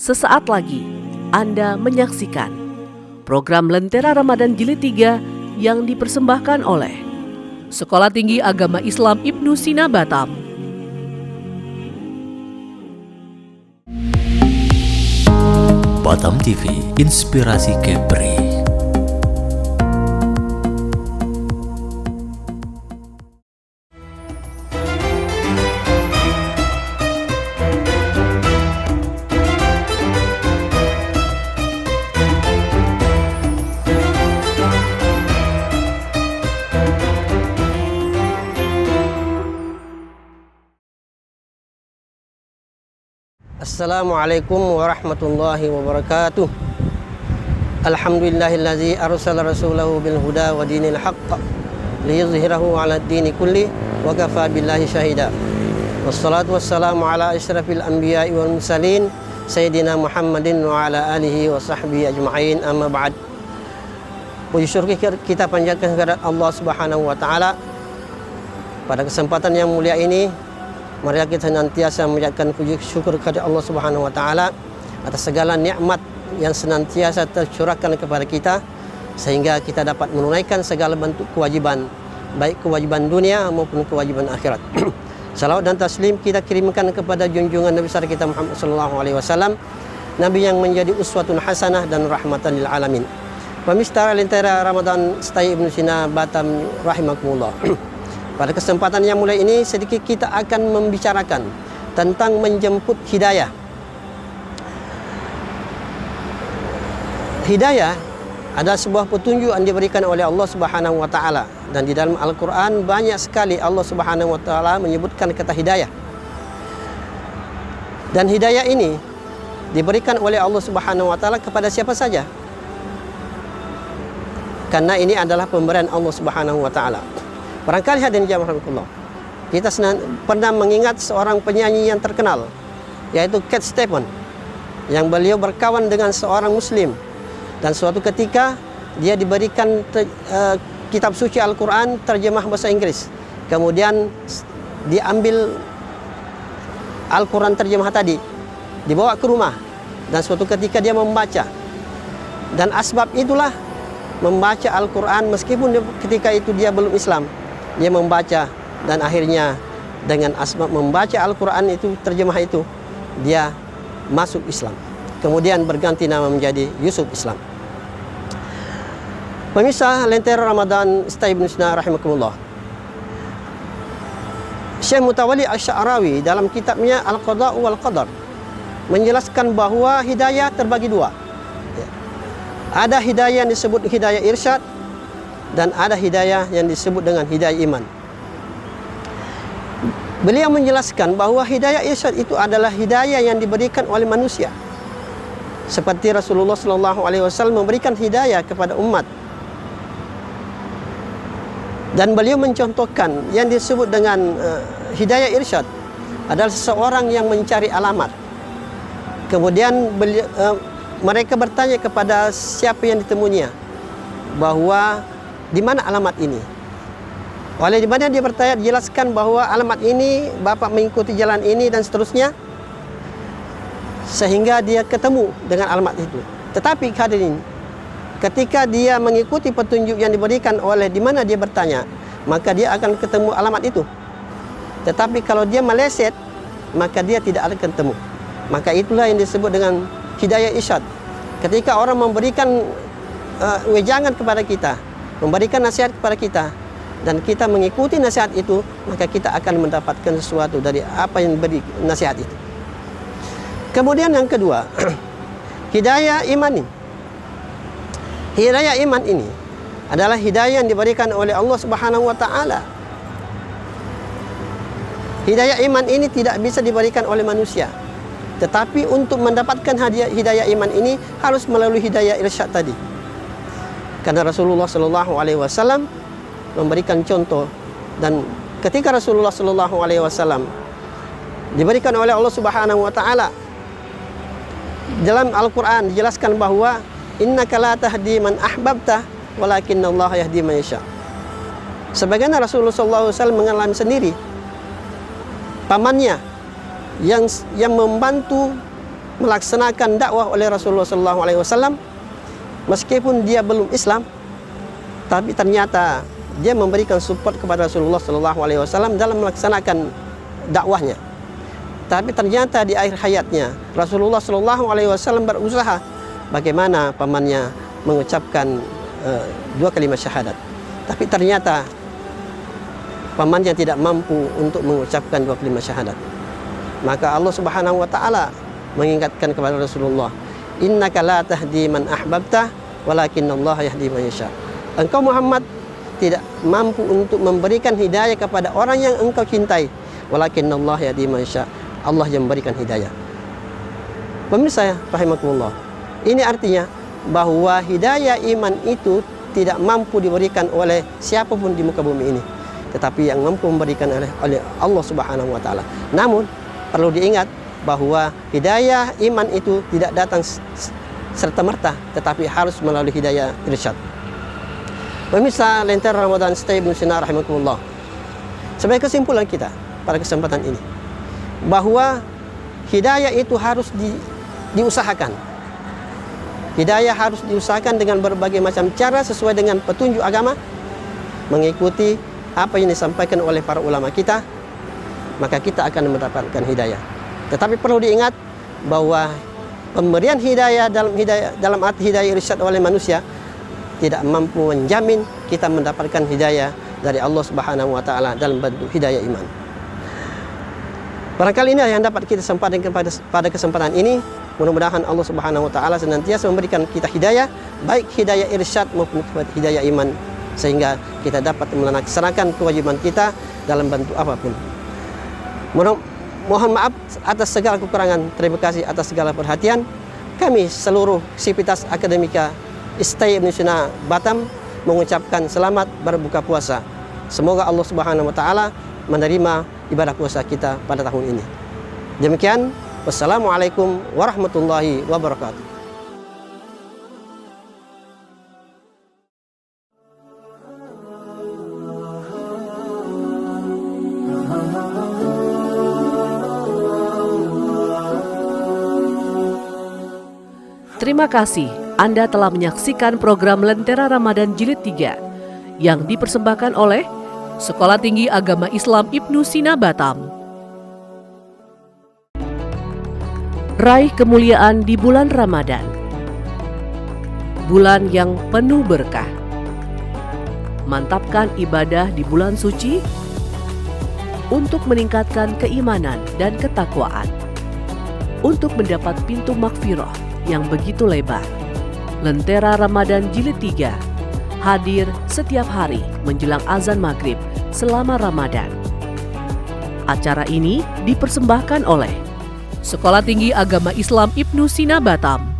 Sesaat lagi Anda menyaksikan program Lentera Ramadan Jilid 3 yang dipersembahkan oleh Sekolah Tinggi Agama Islam Ibnu Sina Batam. Batam TV, inspirasi Kepri. Assalamualaikum warahmatullahi wabarakatuh. Alhamdulillahillazi arsala rasulahu bil huda wa dinil haqq liyuzhirahu 'ala ad-dini kulli wa kafa billahi syahida. Wassalatu wassalamu ala asyrafil anbiya'i wal mursalin sayyidina Muhammadin wa ala alihi wa sahbihi ajma'in, amma ba'd. Puji syukur kita panjatkan kepada Allah Subhanahu wa taala. Pada kesempatan yang mulia ini, mari kita senantiasa mengucapkan puji syukur kepada Allah Subhanahu wa taala atas segala nikmat yang senantiasa tercurahkan kepada kita sehingga kita dapat menunaikan segala bentuk kewajiban, baik kewajiban dunia maupun kewajiban akhirat. Salawat dan taslim kita kirimkan kepada junjungan Nabi besar kita Muhammad sallallahu alaihi wasallam, nabi yang menjadi uswatun hasanah dan rahmatan lil alamin. Pemirsa Lentera Ramadan Stay Ibnu Sina Batam rahimakumullah. Pada kesempatan yang mulai ini sedikit kita akan membicarakan tentang menjemput hidayah. Hidayah adalah sebuah petunjuk yang diberikan oleh Allah Subhanahu wa taala, dan di dalam Al-Qur'an banyak sekali Allah Subhanahu wa taala menyebutkan kata hidayah. Dan hidayah ini diberikan oleh Allah Subhanahu wa taala kepada siapa saja. Karena ini adalah pemberian Allah Subhanahu wa taala. Barangkali hadirin jamaah rahimakumullah, kita pernah mengingat seorang penyanyi yang terkenal, yaitu Cat Stevens, yang beliau berkawan dengan seorang muslim, dan suatu ketika dia diberikan kitab suci Al-Quran terjemah bahasa Inggris. Kemudian diambil Al-Quran terjemah tadi, dibawa ke rumah, dan suatu ketika dia membaca. Dan asbab itulah membaca Al-Quran, meskipun ketika itu dia belum Islam, dia membaca, dan akhirnya dengan asbab membaca Al-Quran itu, terjemah itu, dia masuk Islam. Kemudian berganti nama menjadi Yusuf Islam. Pemirsa Lentera Ramadan Stay Ibnu Sina rahimakumullah, Syekh Mutawalli Asy-Sya'rawi dalam kitabnya Al-Qadha' wal Qadar menjelaskan bahwa hidayah terbagi dua. Ada hidayah yang disebut hidayah irsyad, dan ada hidayah yang disebut dengan hidayah iman. Beliau menjelaskan bahwa hidayah irsyad itu adalah hidayah yang diberikan oleh manusia, seperti Rasulullah SAW memberikan hidayah kepada umat. Dan beliau mencontohkan yang disebut dengan hidayah irsyad adalah seseorang yang mencari alamat. Kemudian mereka bertanya kepada siapa yang ditemuinya, bahwa di mana alamat ini? Oleh di mana dia bertanya, dijelaskan bahwa alamat ini, bapak mengikuti jalan ini, dan seterusnya, sehingga dia ketemu dengan alamat itu. Tetapi hadirin, ketika dia mengikuti petunjuk yang diberikan oleh di mana dia bertanya, maka dia akan ketemu alamat itu. Tetapi kalau dia meleset, maka dia tidak akan ketemu. Maka itulah yang disebut dengan hidayah irsyad. Ketika orang memberikan wejangan kepada kita, memberikan nasihat kepada kita, dan kita mengikuti nasihat itu, maka kita akan mendapatkan sesuatu dari apa yang beri nasihat itu. Kemudian yang kedua, hidayah iman ini. Hidayah iman ini adalah hidayah yang diberikan oleh Allah Subhanahu wa taala. Hidayah iman ini tidak bisa diberikan oleh manusia. Tetapi untuk mendapatkan hidayah iman ini harus melalui hidayah irsyad tadi. Karena Rasulullah SAW memberikan contoh, dan ketika Rasulullah SAW diberikan oleh Allah Subhanahu wa taala dalam Al-Quran dijelaskan bahwa innaka la tahdi man ahbabta walakinnallaha yahdi man yasha. Sebagaimana Rasulullah SAW mengalami sendiri pamannya yang membantu melaksanakan dakwah oleh Rasulullah SAW, meskipun dia belum Islam, tapi ternyata dia memberikan support kepada Rasulullah SAW dalam melaksanakan dakwahnya. Tapi ternyata di akhir hayatnya Rasulullah SAW berusaha bagaimana pamannya mengucapkan 2 kalimat syahadat. Tapi ternyata pamannya tidak mampu untuk mengucapkan 2 kalimat syahadat. Maka Allah Subhanahu wa taala mengingatkan kepada Rasulullah, "Innaka la tahdi man ahbabta, walakinallaha yahdi man yasha." Engkau Muhammad tidak mampu untuk memberikan hidayah kepada orang yang engkau cintai, walakinallaha yahdi man yasha. Allah yang memberikan hidayah. Pemirsa rahimakumullah, ini artinya bahwa hidayah iman itu tidak mampu diberikan oleh siapapun di muka bumi ini, tetapi yang mampu memberikan oleh Allah Subhanahu wa taala. Namun perlu diingat bahwa hidayah iman itu tidak datang serta-merta, tetapi harus melalui hidayah irsyad. Pemirsa Lentera Ramadan Setia Ibnu Sina rahimakumullah, sebagai kesimpulan kita pada kesempatan ini, bahwa hidayah itu harus diusahakan. Hidayah harus diusahakan dengan berbagai macam cara sesuai dengan petunjuk agama, mengikuti apa yang disampaikan oleh para ulama kita, maka kita akan mendapatkan hidayah. Tetapi perlu diingat bahwa pemberian hidayah dalam arti hidayah irsyad oleh manusia tidak mampu menjamin kita mendapatkan hidayah dari Allah Subhanahu wa taala dalam bentuk hidayah iman. Barangkali ini yang dapat kita sampaikan pada kesempatan ini. Mudah-mudahan Allah Subhanahu wa taala senantiasa memberikan kita hidayah, baik hidayah irsyad maupun hidayah iman, sehingga kita dapat melaksanakan kewajiban kita dalam bentuk apapun. Mohon maaf atas segala kekurangan. Terima kasih atas segala perhatian. Kami seluruh Sivitas Akademika Setia Ibnu Sina Batam mengucapkan selamat berbuka puasa. Semoga Allah Subhanahu wa taala menerima ibadah puasa kita pada tahun ini. Demikian, wassalamualaikum warahmatullahi wabarakatuh. Terima kasih Anda telah menyaksikan program Lentera Ramadan Jilid 3 yang dipersembahkan oleh Sekolah Tinggi Agama Islam Ibnu Sina Batam. Raih kemuliaan di bulan Ramadan, bulan yang penuh berkah. Mantapkan ibadah di bulan suci untuk meningkatkan keimanan dan ketakwaan, untuk mendapat pintu makfirah yang begitu lebar. Lentera Ramadan Jilid 3 hadir setiap hari menjelang azan maghrib selama Ramadan. Acara ini dipersembahkan oleh Sekolah Tinggi Agama Islam Ibnu Sina Batam.